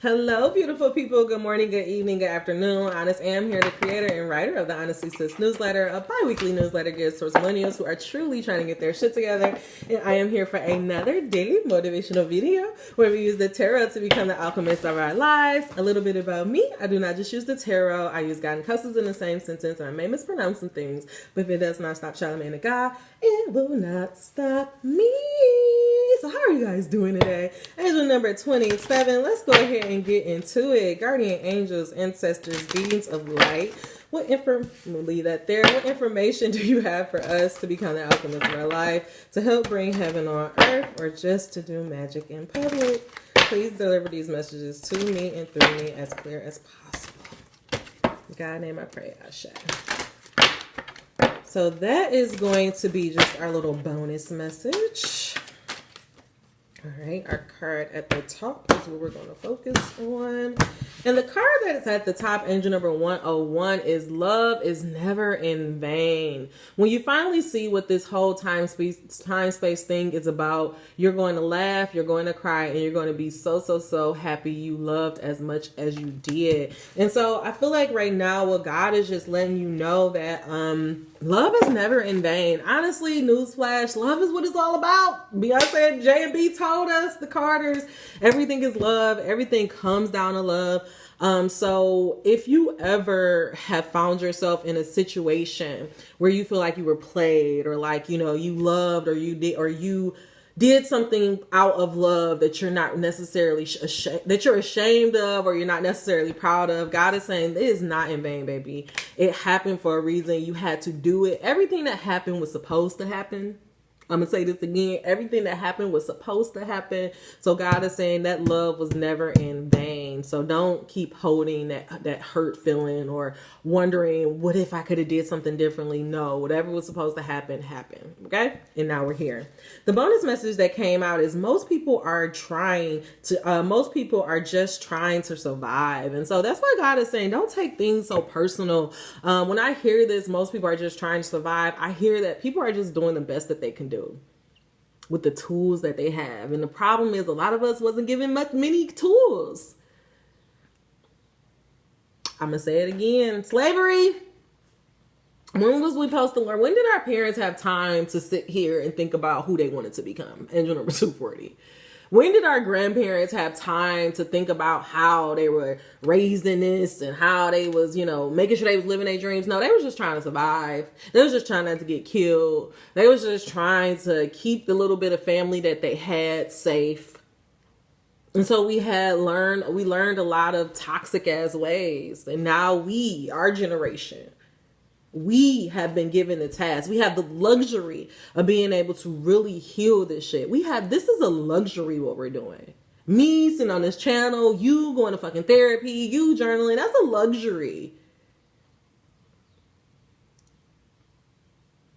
Hello, beautiful people. Good morning, good evening, good afternoon. Honest Am here, the creator and writer of the Honestly Sis newsletter, a bi-weekly newsletter geared towards millennials who are truly trying to get their shit together. And I am here for another daily motivational video where we use the tarot to become the alchemist of our lives. A little bit about me. I do not just use the tarot. I use God and customs in the same sentence, and I may mispronounce some things, but if it does not stop Charlamagne the God, it will not stop me. So how are you guys doing today? Angel number 27. Let's go ahead and get into it. Guardian angels, ancestors, beings of light. We'll leave that there. What information do you have for us to become the alchemist of our life, to help bring heaven on earth, or just to do magic in public? Please deliver these messages to me and through me as clear as possible. In God's name I pray, Ashe. So that is going to be just our little bonus message. All right, our card at the top is what we're going to focus on. And the card that's at the top, angel number 101, is love is never in vain. When you finally see what this whole time space thing is about, you're going to laugh, you're going to cry, and you're going to be so happy you loved as much as you did. And so I feel like right now what God is just letting you know that love is never in vain. Honestly, newsflash, love is what it's all about. Beyonce, J&B told us, the Carters, everything is love. Everything comes down to love. So if you ever have found yourself in a situation where you feel like you were played, or like, you loved, or you did something out of love that you're not necessarily ashamed of, or you're not necessarily proud of, God is saying it is not in vain, baby. It happened for a reason. You had to do it. Everything that happened was supposed to happen. I'm going to say this again. Everything that happened was supposed to happen. So God is saying that love was never in vain. So don't keep holding that hurt feeling or wondering, what if I could have did something differently? No, whatever was supposed to happen, happened. Okay? And now we're here. The bonus message that came out is most people are just trying to survive. And so that's why God is saying, don't take things so personal. When I hear this, most people are just trying to survive, I hear that people are just doing the best that they can do with the tools that they have. And the problem is a lot of us wasn't given many tools. I'm going to say it again. Slavery. When was we supposed to learn? When did our parents have time to sit here and think about who they wanted to become? Angel number 240. When did our grandparents have time to think about how they were raised in this and how they was, making sure they was living their dreams? No, they was just trying to survive. They was just trying not to get killed. They was just trying to keep the little bit of family that they had safe. And so we learned a lot of toxic ass ways. And now our generation, we have been given the task. We have the luxury of being able to really heal this shit. This is a luxury what we're doing. Me sitting on this channel, you going to fucking therapy, you journaling, that's a luxury.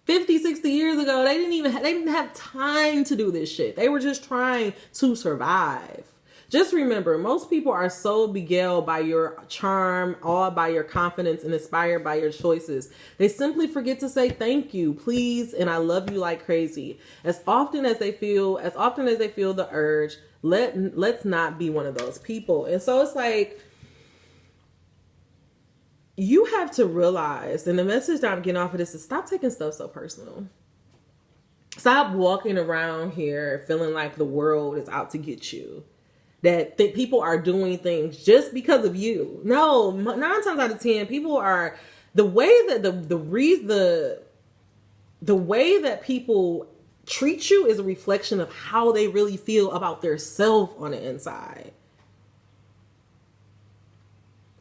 50, 60 years ago, they didn't have time to do this shit. They were just trying to survive. Just remember, most people are so beguiled by your charm, awed by your confidence, and inspired by your choices. They simply forget to say thank you, please, and I love you like crazy. As often as they feel the urge, let's not be one of those people. And so it's like, you have to realize, and the message that I'm getting off of this is, stop taking stuff so personal. Stop walking around here feeling like the world is out to get you. That people are doing things just because of you. No, 9 times out of 10, people are, the way that the way that people treat you is a reflection of how they really feel about their self on the inside.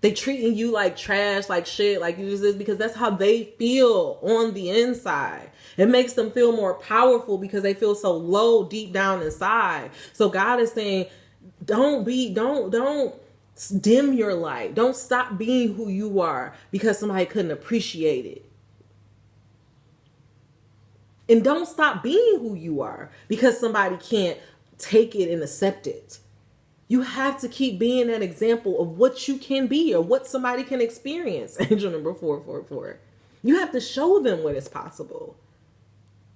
They treating you like trash, like shit, like you just, because that's how they feel on the inside. It makes them feel more powerful because they feel so low deep down inside. So God is saying, don't dim your light. Don't stop being who you are because somebody couldn't appreciate it. And don't stop being who you are because somebody can't take it and accept it. You have to keep being that example of what you can be or what somebody can experience. Angel number 444. You have to show them what is possible.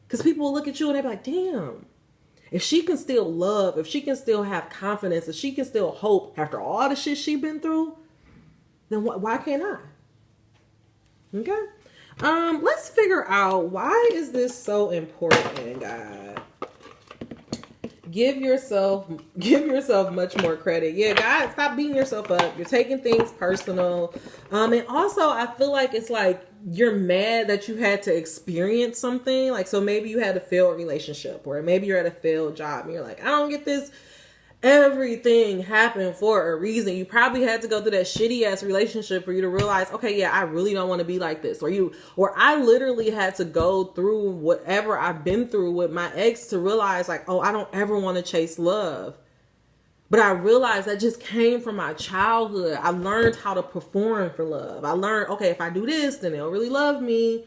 Because people will look at you and they're like, damn. If she can still love, if she can still have confidence, if she can still hope after all the shit she's been through, then why can't I? Okay. Let's figure out, why is this so important, God? Give yourself much more credit. Yeah, God, stop beating yourself up. You're taking things personal. And also I feel like it's like you're mad that you had to experience something. Like, so maybe you had a failed relationship, or maybe you're at a failed job and you're like, I don't get this. Everything happened for a reason. You probably had to go through that shitty ass relationship for you to realize, okay, yeah, I really don't want to be like this. Or I literally had to go through whatever I've been through with my ex to realize, like, oh, I don't ever want to chase love. But I realized that just came from my childhood. I learned how to perform for love. I learned, okay, if I do this, then they'll really love me.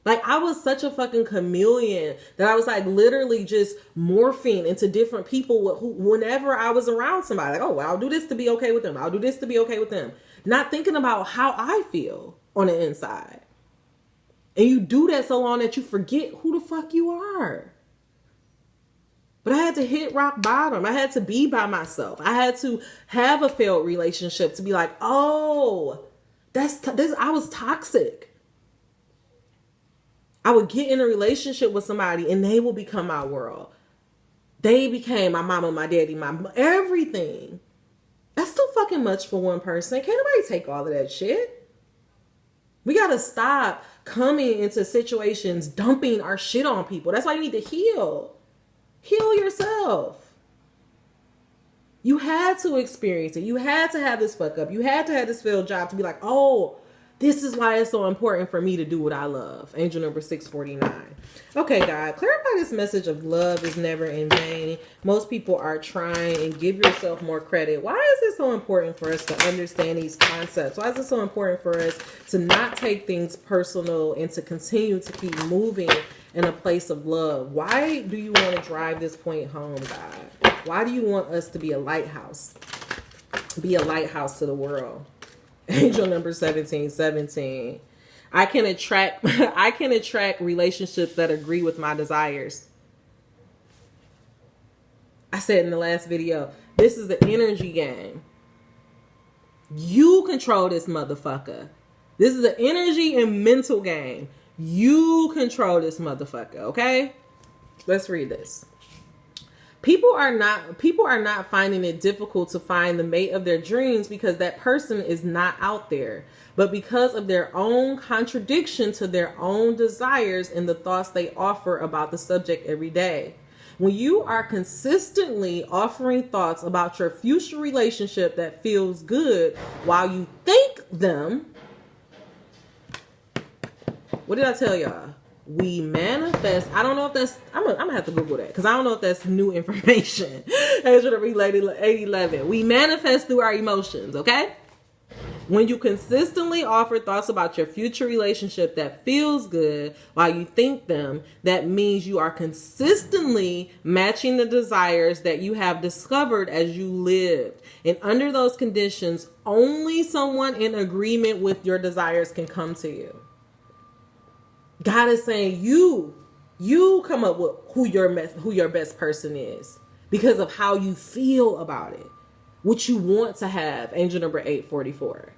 Like, I was such a fucking chameleon that I was like literally just morphing into different people whenever I was around somebody. Like, oh, well, I'll do this to be okay with them. I'll do this to be okay with them. Not thinking about how I feel on the inside. And you do that so long that you forget who the fuck you are. But I had to hit rock bottom. I had to be by myself. I had to have a failed relationship to be like, oh, I was toxic. I would get in a relationship with somebody and they will become my world. They became my mama, my daddy, my everything. That's too fucking much for one person. Can't nobody take all of that shit. We got to stop coming into situations, dumping our shit on people. That's why you need to heal. Heal yourself. You had to experience it. You had to have this fuck up. You had to have this failed job to be like, oh, this is why it's so important for me to do what I love. Angel number 649. Okay, God, clarify this message of love is never in vain. Most people are trying, and give yourself more credit. Why is it so important for us to understand these concepts? Why is it so important for us to not take things personal and to continue to keep moving in a place of love? Why do you want to drive this point home, God? Why do you want us to be a lighthouse? Be a lighthouse to the world. Angel number 1717. I can attract relationships that agree with my desires. I said in the last video, this is the energy game. You control this motherfucker. This is an energy and mental game. You control this motherfucker, okay? Let's read this. People are not finding it difficult to find the mate of their dreams because that person is not out there, but because of their own contradiction to their own desires and the thoughts they offer about the subject every day. When you are consistently offering thoughts about your future relationship that feels good while you think them, what did I tell y'all? We manifest. I don't know if that's, I'm gonna have to Google that because I don't know if that's new information. As should have related 811. We manifest through our emotions, okay? When you consistently offer thoughts about your future relationship that feels good while you think them, that means you are consistently matching the desires that you have discovered as you lived. And under those conditions, only someone in agreement with your desires can come to you. God is saying you come up with who your best person is because of how you feel about it, what you want to have. Angel number 844.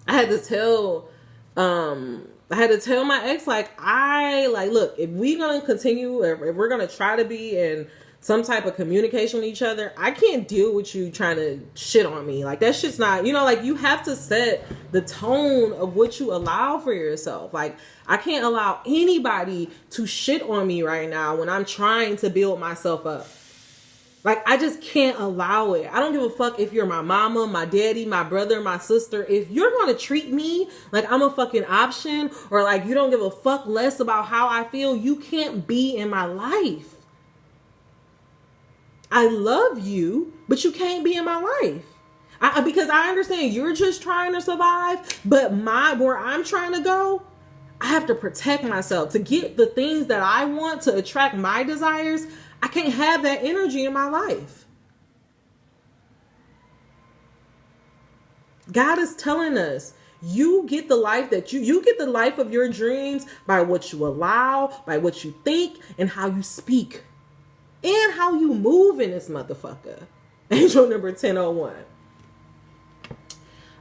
I had to tell my ex, look, if we're going to continue, if we're going to try to be in some type of communication with each other, I can't deal with you trying to shit on me. Like, that shit's not, you have to set the tone of what you allow for yourself. Like, I can't allow anybody to shit on me right now when I'm trying to build myself up. Like, I just can't allow it. I don't give a fuck if you're my mama, my daddy, my brother, my sister. If you're going to treat me like I'm a fucking option, or like you don't give a fuck less about how I feel, you can't be in my life. I love you, but you can't be in my life. Because I understand you're just trying to survive, but where I'm trying to go, I have to protect myself to get the things that I want, to attract my desires. I can't have that energy in my life. God is telling us, You get the life that you get the life of your dreams by what you allow, by what you think, and how you speak. And how you move in this motherfucker. Angel number 1001.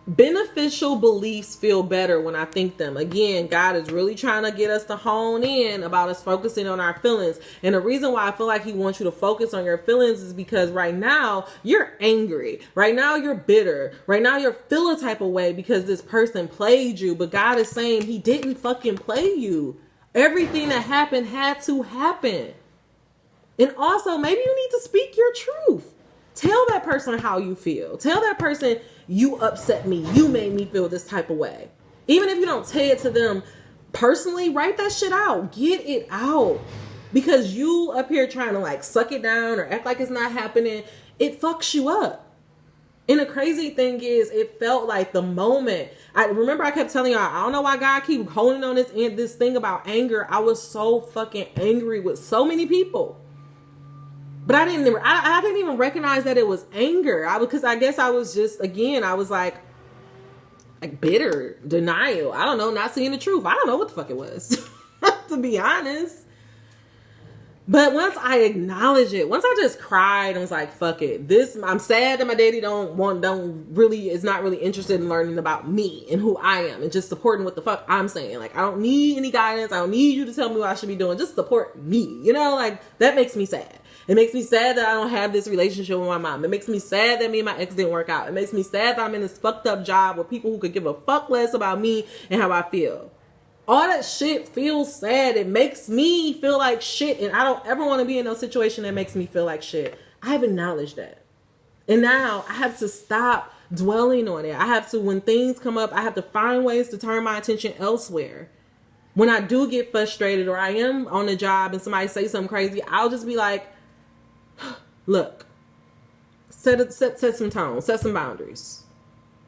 Beneficial beliefs feel better when I think them. Again, God is really trying to get us to hone in about us focusing on our feelings. And the reason why I feel like he wants you to focus on your feelings is because right now you're angry. Right now you're bitter. Right now you're feeling type of way because this person played you. But God is saying he didn't fucking play you. Everything that happened had to happen. And also, maybe you need to speak your truth. Tell that person how you feel. Tell that person, you upset me. You made me feel this type of way. Even if you don't say it to them personally, write that shit out. Get it out. Because you up here trying to like suck it down or act like it's not happening, it fucks you up. And the crazy thing is, it felt like the moment, I remember I kept telling y'all, I don't know why God keep holding on this thing about anger. I was so fucking angry with so many people. But I didn't even recognize that it was anger. Because I guess I was just, again, I was like bitter, denial. I don't know, not seeing the truth. I don't know what the fuck it was, to be honest. But once I acknowledged it, once I just cried and was like, fuck it. I'm sad that my daddy is not really interested in learning about me and who I am and just supporting what the fuck I'm saying. Like, I don't need any guidance. I don't need you to tell me what I should be doing. Just support me. You know, like that makes me sad. It makes me sad that I don't have this relationship with my mom. It makes me sad that me and my ex didn't work out. It makes me sad that I'm in this fucked up job with people who could give a fuck less about me and how I feel. All that shit feels sad. It makes me feel like shit. And I don't ever want to be in no situation that makes me feel like shit. I've acknowledged that. And now I have to stop dwelling on it. I have to, when things come up, I have to find ways to turn my attention elsewhere. When I do get frustrated or I am on a job and somebody say something crazy, I'll just be like, look, set some tone, set some boundaries.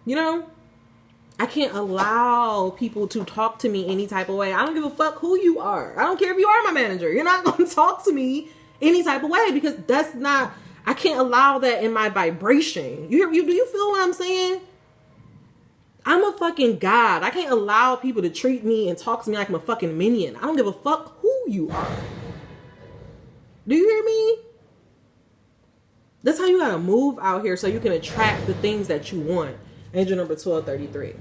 You know, I can't allow people to talk to me any type of way. I don't give a fuck who you are. I don't care if you are my manager. You're not going to talk to me any type of way because that's not, I can't allow that in my vibration. Do you feel what I'm saying? I'm a fucking god. I can't allow people to treat me and talk to me like I'm a fucking minion. I don't give a fuck who you are. Do you hear me? That's how you gotta move out here so you can attract the things that you want. Angel number 1233.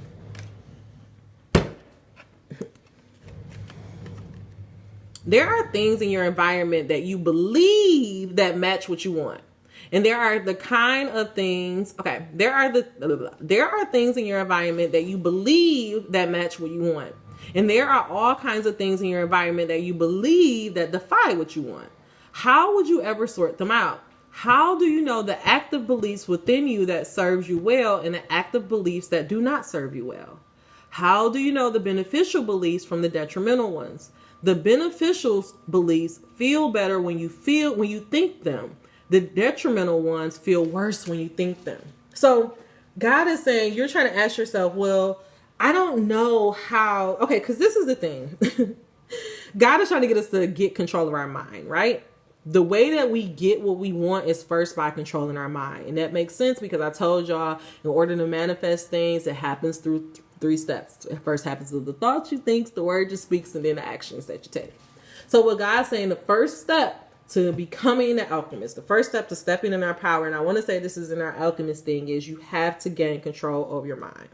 There are things in your environment that you believe that match what you want. And there are the kind of things, there are things in your environment that you believe that match what you want. And there are all kinds of things in your environment that you believe that defy what you want. How would you ever sort them out? How do you know the active beliefs within you that serves you well and the active beliefs that do not serve you well? How do you know the beneficial beliefs from the detrimental ones? The beneficial beliefs feel better when you think them. The detrimental ones feel worse when you think them. So God is saying, you're trying to ask yourself, well, I don't know how. Okay, because this is the thing. God is trying to get us to get control of our mind, right? The way that we get what we want is first by controlling our mind. And that makes sense because I told y'all, in order to manifest things, it happens through 3 steps. It first happens with the thoughts you think, the word you speak, and then the actions that you take. So what God's saying, the first step to becoming the alchemist, the first step to stepping in our power, and I want to say this is in our alchemist thing, is you have to gain control over your mind.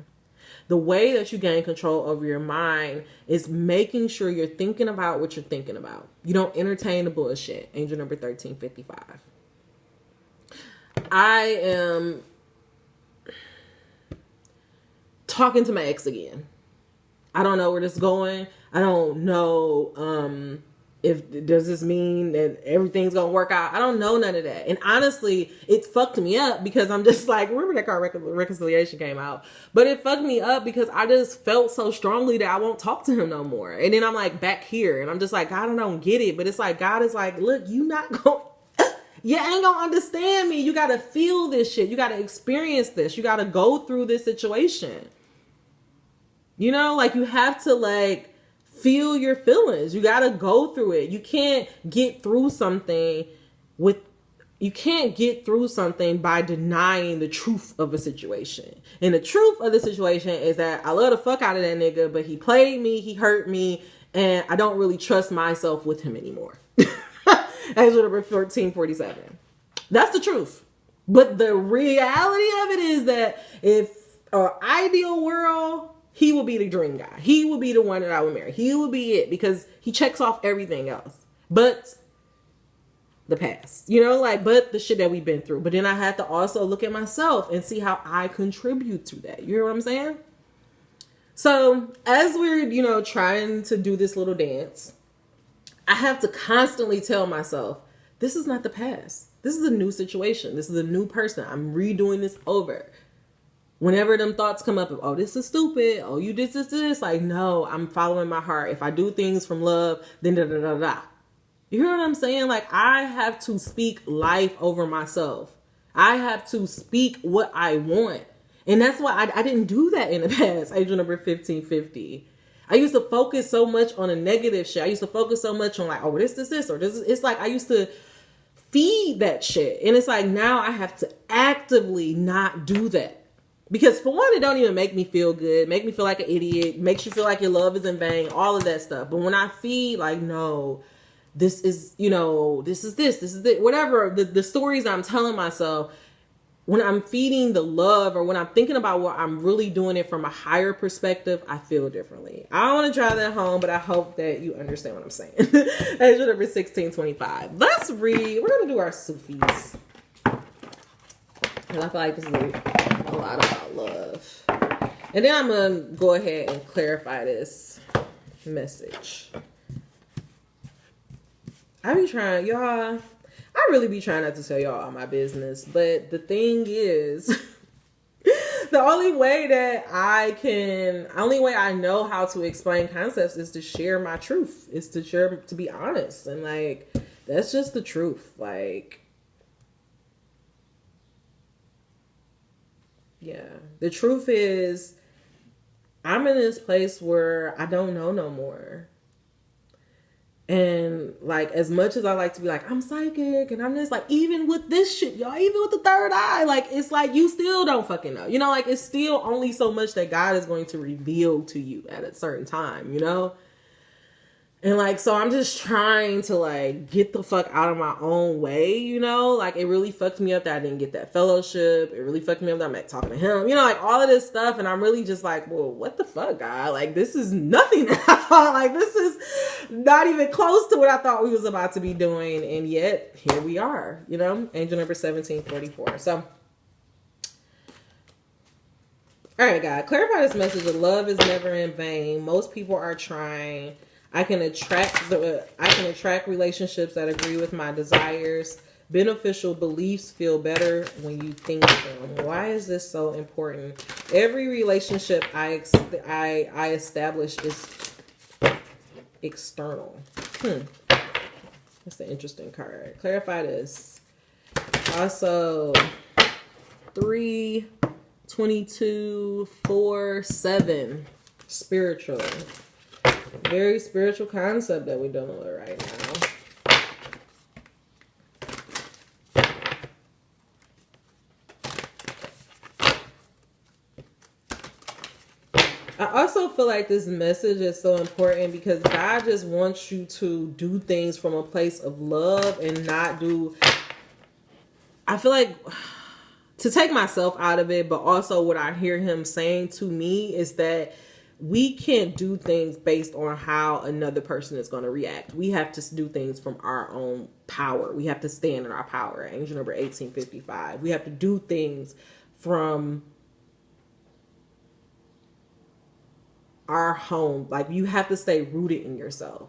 The way that you gain control over your mind is making sure you're thinking about what you're thinking about. You don't entertain the bullshit. Angel number 1355. I am talking to my ex again. I don't know where this is going. I don't know does this mean that everything's gonna work out? I don't know none of that. And honestly, it fucked me up because I'm just like, remember that card reconciliation came out, but it fucked me up because I just felt so strongly that I won't talk to him no more. And then I'm like back here and I'm just like, God, I don't get it. But it's like, God is like, look, you ain't gonna understand me. You gotta feel this shit. You gotta experience this. You gotta go through this situation. You know, like you have to like feel your feelings. You got to go through it. You can't get through something with you can't get through something by denying the truth of a situation. And the truth of the situation is that I love the fuck out of that nigga, but he played me, he hurt me, and I don't really trust myself with him anymore. Angel number 1447. That's the truth. But the reality of it is that if our ideal world, he will be the dream guy. He will be the one that I would marry. He will be it because he checks off everything else. But the past, but the shit that we've been through. But then I had to also look at myself and see how I contribute to that. You hear what I'm saying? So as we're, trying to do this little dance, I have to constantly tell myself, this is not the past. This is a new situation. This is a new person. I'm redoing this over. Whenever them thoughts come up of, oh, this is stupid. Oh, you did this. Like, no, I'm following my heart. If I do things from love, then da-da-da-da. You hear what I'm saying? Like, I have to speak life over myself. I have to speak what I want. And that's why I didn't do that in the past. Angel number 1550. I used to focus so much on a negative shit. I used to focus so much on like, oh, this, or this. It's like I used to feed that shit. And it's like now I have to actively not do that. Because for one, it don't even make me feel good. Make me feel like an idiot. Makes you feel like your love is in vain. All of that stuff. But when I feed, like, no, this is, this is this, whatever the stories I'm telling myself, when I'm feeding the love or when I'm thinking about what I'm really doing it from a higher perspective, I feel differently. I don't want to try that at home, but I hope that you understand what I'm saying. Angel number 1625. Let's read. We're going to do our Sufis. And I feel like this is a lot about love. And then I'm going to go ahead and clarify this message. I be trying, y'all. I really be trying not to tell y'all all my business. But the thing is, the only way I know how to explain concepts is to share my truth. Is to share, to be honest. And like, that's just the truth. Like, yeah. The truth is, I'm in this place where I don't know no more. And like, as much as I like to be like, I'm psychic and I'm just like, even with this shit, y'all, even with the third eye, like, it's like, you still don't fucking know, like, it's still only so much that God is going to reveal to you at a certain time, And like, so I'm just trying to like get the fuck out of my own way, like it really fucked me up that I didn't get that fellowship. It really fucked me up that I'm not talking to him, like all of this stuff. And I'm really just like, well, what the fuck, God? Like, this is nothing that I thought. Like, this is not even close to what I thought we was about to be doing. And yet here we are, Angel number 1744. So, all right, God, clarify this message of love is never in vain. Most people are trying. I can attract relationships that agree with my desires. Beneficial beliefs feel better when you think them. Why is this so important? Every relationship I establish is external. That's an interesting card. Clarify this. Also, 3, 22, 4, 7. Spiritual. Very spiritual concept that we're dealing with right now. I also feel like this message is so important because God just wants you to do things from a place of love and not do... I feel like, to take myself out of it, but also what I hear him saying to me is that we can't do things based on how another person is going to react. We have to do things from our own power. We have to stand in our power. Angel number 1855. We have to do things from our home. Like, you have to stay rooted in yourself.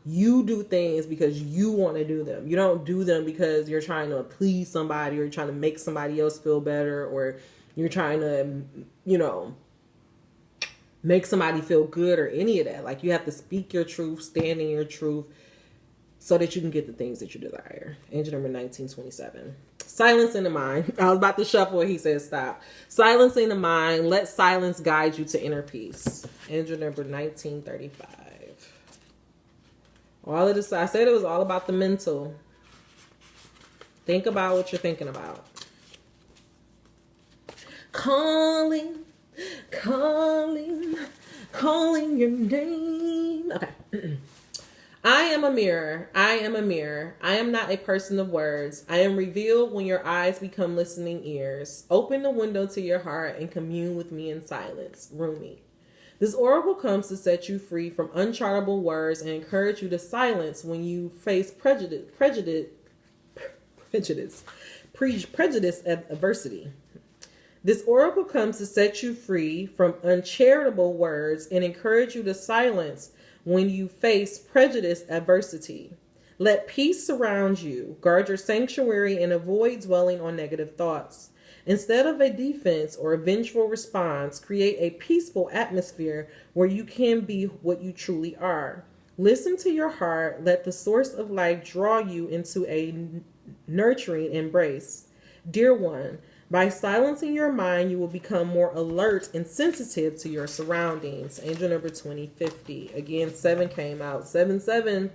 You do things because you want to do them. You don't do them because you're trying to please somebody or you're trying to make somebody else feel better or you're trying to, make somebody feel good or any of that. Like, you have to speak your truth, stand in your truth so that you can get the things that you desire. Angel number 1927. Silencing the mind. I was about to shuffle and he said stop. Silencing the mind. Let silence guide you to inner peace. Angel number 1935. All of this, I said it was all about the mental. Think about what you're thinking about. Calling, calling, calling your name. Okay. I am a mirror. I am a mirror. I am not a person of words. I am revealed when your eyes become listening ears. Open the window to your heart and commune with me in silence. Rumi. This oracle comes to set you free from unchartable words and encourage you to silence when you face prejudice, adversity. This oracle comes to set you free from uncharitable words and encourage you to silence when you face prejudice adversity. Let peace surround you. Guard your sanctuary and avoid dwelling on negative thoughts. Instead of a defense or a vengeful response, create a peaceful atmosphere where you can be what you truly are. Listen to your heart. Let the source of life draw you into a nurturing embrace. Dear one, by silencing your mind, you will become more alert and sensitive to your surroundings. Angel number 2050. Again, 7 came out. 7.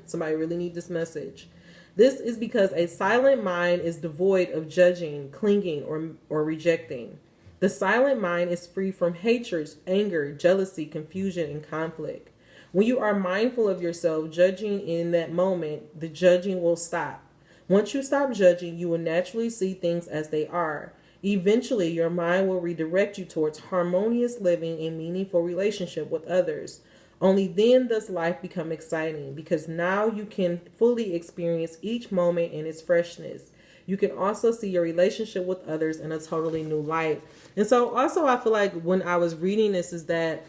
Somebody really need this message. This is because a silent mind is devoid of judging, clinging, or rejecting. The silent mind is free from hatred, anger, jealousy, confusion, and conflict. When you are mindful of yourself judging in that moment, the judging will stop. Once you stop judging, you will naturally see things as they are. Eventually, your mind will redirect you towards harmonious living and meaningful relationship with others. Only then does life become exciting, because now you can fully experience each moment in its freshness. You can also see your relationship with others in a totally new light. And so also I feel like when I was reading this is that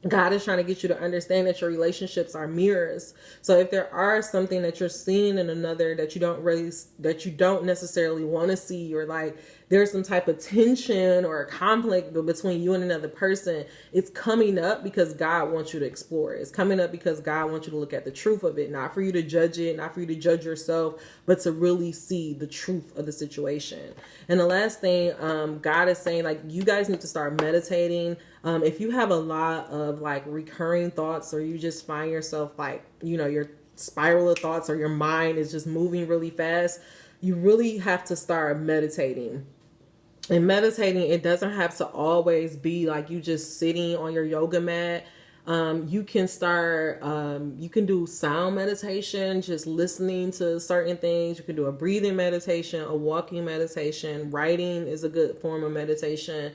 God is trying to get you to understand that your relationships are mirrors. So if there are something that you're seeing in another that you don't necessarily want to see, or like there's some type of tension or a conflict between you and another person, it's coming up because God wants you to explore it. It's coming up because God wants you to look at the truth of it, not for you to judge it, not for you to judge yourself, but to really see the truth of the situation. And the last thing, God is saying, like, you guys need to start meditating. If you have a lot of like recurring thoughts, or you just find yourself like, your spiral of thoughts, or your mind is just moving really fast, you really have to start meditating. And meditating, it doesn't have to always be like you just sitting on your yoga mat. You can start, you can do sound meditation, just listening to certain things. You can do a breathing meditation, a walking meditation. Writing is a good form of meditation.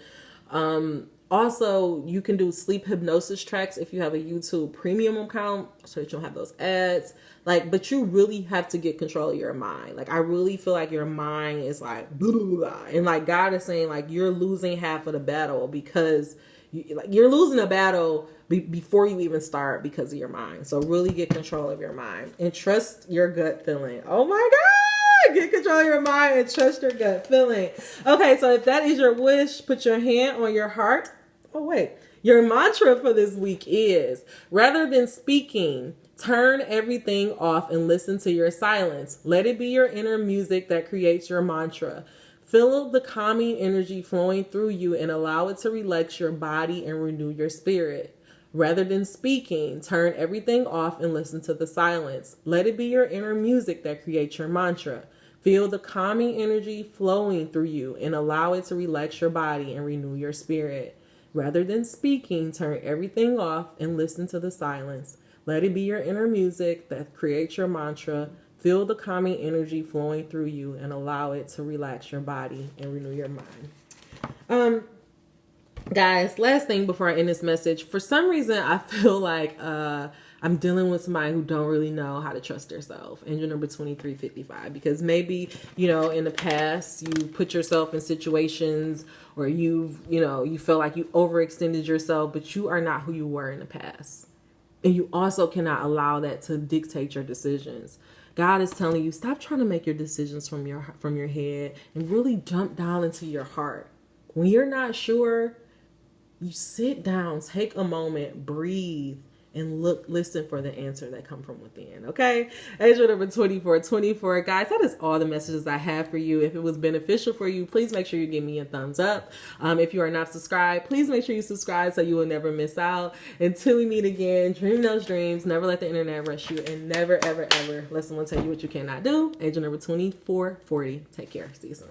Also, you can do sleep hypnosis tracks if you have a YouTube premium account, so that you don't have those ads. But you really have to get control of your mind. Like, I really feel like your mind is like, blah, blah, blah. And like God is saying, like, you're losing half of the battle because you're losing a battle before you even start because of your mind. So really get control of your mind and trust your gut feeling. Oh my God. Get control of your mind and trust your gut feeling. Okay, so if that is your wish, put your hand on your heart. Oh, wait. Your mantra for this week is, rather than speaking, turn everything off and listen to your silence. Let it be your inner music that creates your mantra. Feel the calming energy flowing through you and allow it to relax your body and renew your spirit. Rather than speaking, turn everything off and listen to the silence. Let it be your inner music that creates your mantra. Feel the calming energy flowing through you and allow it to relax your body and renew your spirit. Rather than speaking, turn everything off and listen to the silence. Let it be your inner music that creates your mantra. Feel the calming energy flowing through you and allow it to relax your body and renew your mind. Guys, last thing before I end this message. For some reason, I feel like I'm dealing with somebody who don't really know how to trust themselves. Angel number 2355. Because maybe, in the past, you put yourself in situations or you feel like you overextended yourself, but you are not who you were in the past. And you also cannot allow that to dictate your decisions. God is telling you, stop trying to make your decisions from your head and really jump down into your heart. When you're not sure, you sit down, take a moment, breathe, and listen for the answer that come from within. Okay. Angel number 2424. Guys, that is all the messages I have for you. If it was beneficial for you, please make sure you give me a thumbs up. If you are not subscribed, please make sure you subscribe so you will never miss out. Until we meet again, dream those dreams, never let the internet rush you, and never, ever, ever let someone tell you what you cannot do. Angel number 2440. Take care. See you soon.